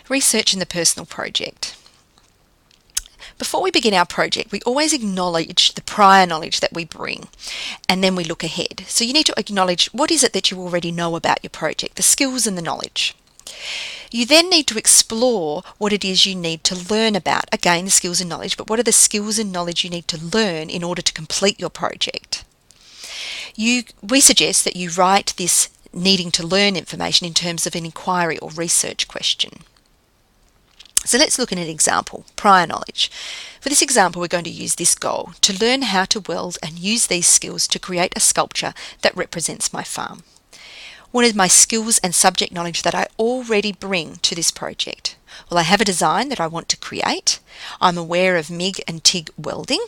Research in the personal project. Before we begin our project, we always acknowledge the prior knowledge that we bring, and then we look ahead. So you need to acknowledge what is it that you already know about your project, the skills and the knowledge. You then need to explore what it is you need to learn about. Again, the skills and knowledge, but what are the skills and knowledge you need to learn in order to complete your project? We suggest that you write this needing to learn information in terms of an inquiry or research question. So let's look at an example, prior knowledge. For this example, we're going to use this goal, to learn how to weld and use these skills to create a sculpture that represents my farm. What are my skills and subject knowledge that I already bring to this project? Well, I have a design that I want to create. I'm aware of MIG and TIG welding.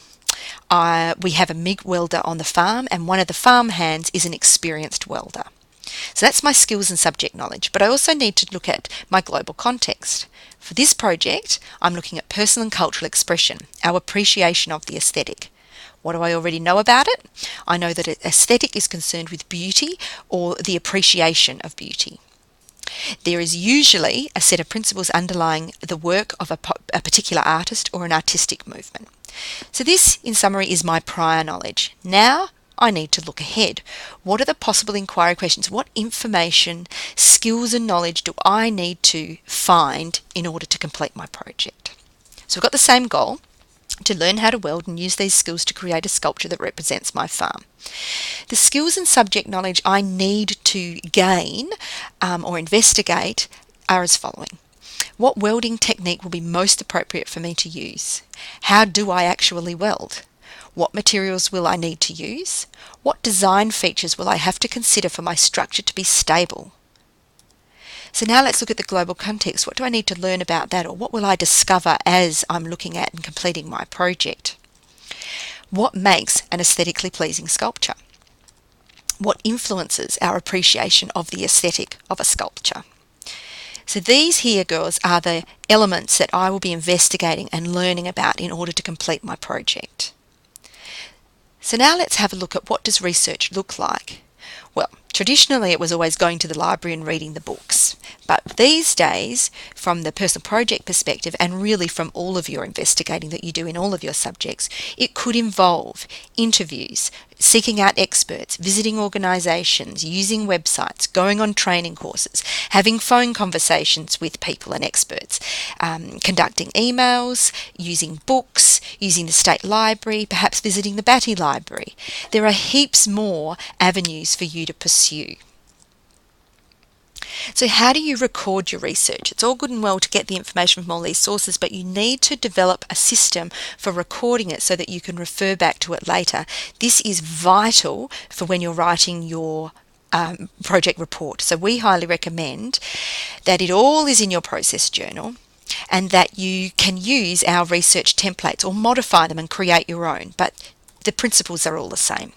We have a MIG welder on the farm, and one of the farm hands is an experienced welder. So that's my skills and subject knowledge, but I also need to look at my global context. For this project, I'm looking at personal and cultural expression, our appreciation of the aesthetic. What do I already know about it? I know that aesthetic is concerned with beauty or the appreciation of beauty. There is usually a set of principles underlying the work of a particular artist or an artistic movement. So this, in summary, is my prior knowledge. Now I need to look ahead. What are the possible inquiry questions? What information, skills and knowledge do I need to find in order to complete my project? So we've got the same goal, to learn how to weld and use these skills to create a sculpture that represents my farm. The skills and subject knowledge I need to gain or investigate are as following. What welding technique will be most appropriate for me to use? How do I actually weld? What materials will I need to use? What design features will I have to consider for my structure to be stable? So now let's look at the global context. What do I need to learn about that, or what will I discover as I'm looking at and completing my project? What makes an aesthetically pleasing sculpture? What influences our appreciation of the aesthetic of a sculpture? So these here, girls, are the elements that I will be investigating and learning about in order to complete my project. So now let's have a look at what does research look like. Well, traditionally it was always going to the library and reading the books, but these days, from the personal project perspective, and really from all of your investigating that you do in all of your subjects, it could involve interviews, seeking out experts, visiting organisations, using websites, going on training courses, having phone conversations with people and experts, conducting emails, using books, using the state library, perhaps visiting the Batty Library. There are heaps more avenues for you to pursue. So how do you record your research? It's all good and well to get the information from all these sources, but you need to develop a system for recording it so that you can refer back to it later. This is vital for when you're writing your project report. So we highly recommend that it all is in your process journal, and that you can use our research templates or modify them and create your own, but the principles are all the same.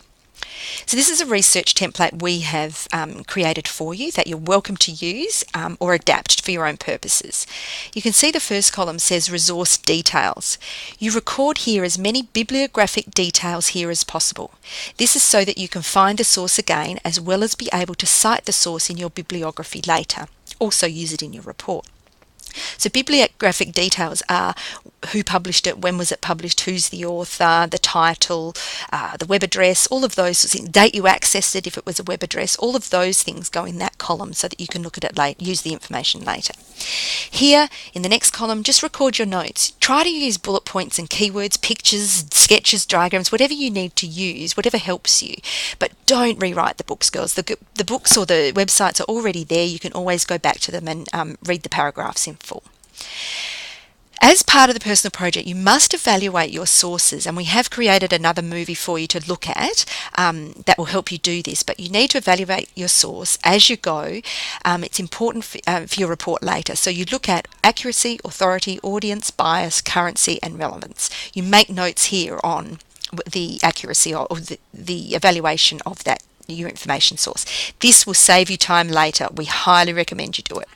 So this is a research template we have created for you that you're welcome to use or adapt for your own purposes. You can see the first column says resource details. You record here as many bibliographic details here as possible. This is so that you can find the source again, as well as be able to cite the source in your bibliography later. Also use it in your report. So bibliographic details are who published it, when was it published, who's the author, the title, the web address, all of those things, date you accessed it if it was a web address, all of those things go in that column so that you can look at it later, use the information later. Here in the next column, just record your notes. Try to use bullet points and keywords, pictures, sketches, diagrams, whatever you need to use, whatever helps you. But don't rewrite the books, girls. The books or the websites are already there. You can always go back to them and read the paragraphs in full. As part of the personal project, you must evaluate your sources, and we have created another movie for you to look at that will help you do this, but you need to evaluate your source as you go. It's important for your report later. So you look at accuracy, authority, audience, bias, currency and relevance. You make notes here on the accuracy or the evaluation of that your information source. This will save you time later. We highly recommend you do it.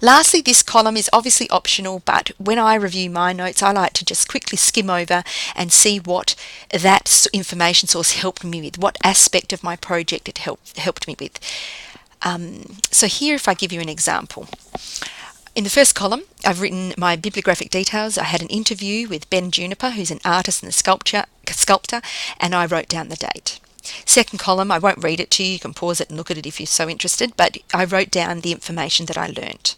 Lastly, this column is obviously optional, but when I review my notes, I like to just quickly skim over and see what that information source helped me with, what aspect of my project it helped me with. So here, if I give you an example, In the first column, I've written my bibliographic details. I had an interview with Ben Juniper, who's an artist and a sculptor, and I wrote down the date. Second column, I won't read it to you. You can pause it and look at it if you're so interested, but I wrote down the information that I learnt.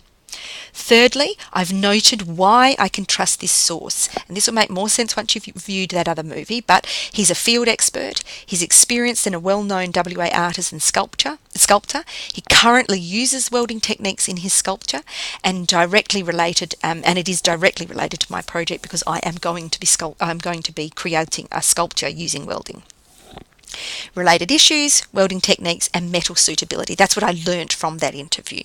Thirdly, I've noted why I can trust this source. And this will make more sense once you've viewed that other movie, but he's a field expert, he's experienced and a well-known WA artist and sculptor. He currently uses welding techniques in his sculpture and it is directly related to my project because I am going to be creating a sculpture using welding. Related issues, welding techniques and metal suitability. That's what I learnt from that interview.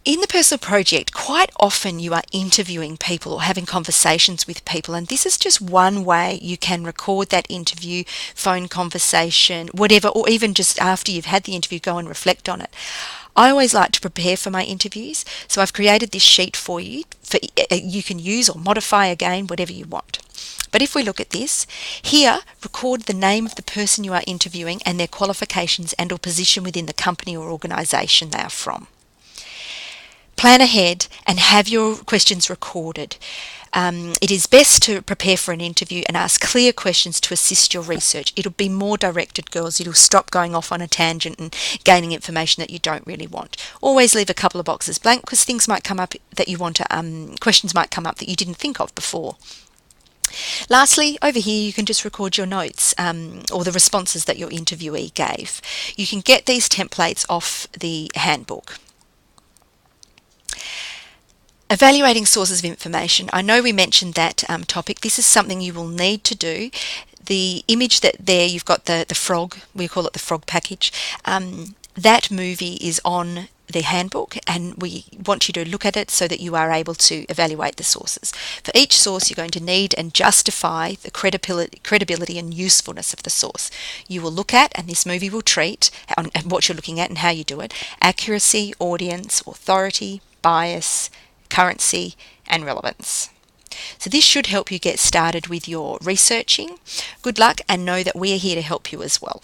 In the personal project, quite often you are interviewing people or having conversations with people, and this is just one way you can record that interview, phone conversation, whatever, or even just after you've had the interview, go and reflect on it. I always like to prepare for my interviews, so I've created this sheet for you. You can use or modify again, whatever you want. But if we look at this, here, record the name of the person you are interviewing and their qualifications and or position within the company or organisation they are from. Plan ahead and have your questions recorded. It is best to prepare for an interview and ask clear questions to assist your research. It'll be more directed, girls. It'll stop going off on a tangent and gaining information that you don't really want. Always leave a couple of boxes blank because things might come up that you want to, questions might come up that you didn't think of before. Lastly, over here you can just record your notes or the responses that your interviewee gave. You can get these templates off the handbook. Evaluating sources of information. I know we mentioned that topic. This is something you will need to do. The image that there, you've got the frog, we call it the frog package. That movie is on the handbook and we want you to look at it so that you are able to evaluate the sources. For each source you're going to need and justify the credibility and usefulness of the source. You will look at, and this movie will treat, on what you're looking at and how you do it, accuracy, audience, authority, bias, currency and relevance. So this should help you get started with your researching. Good luck and know that we are here to help you as well.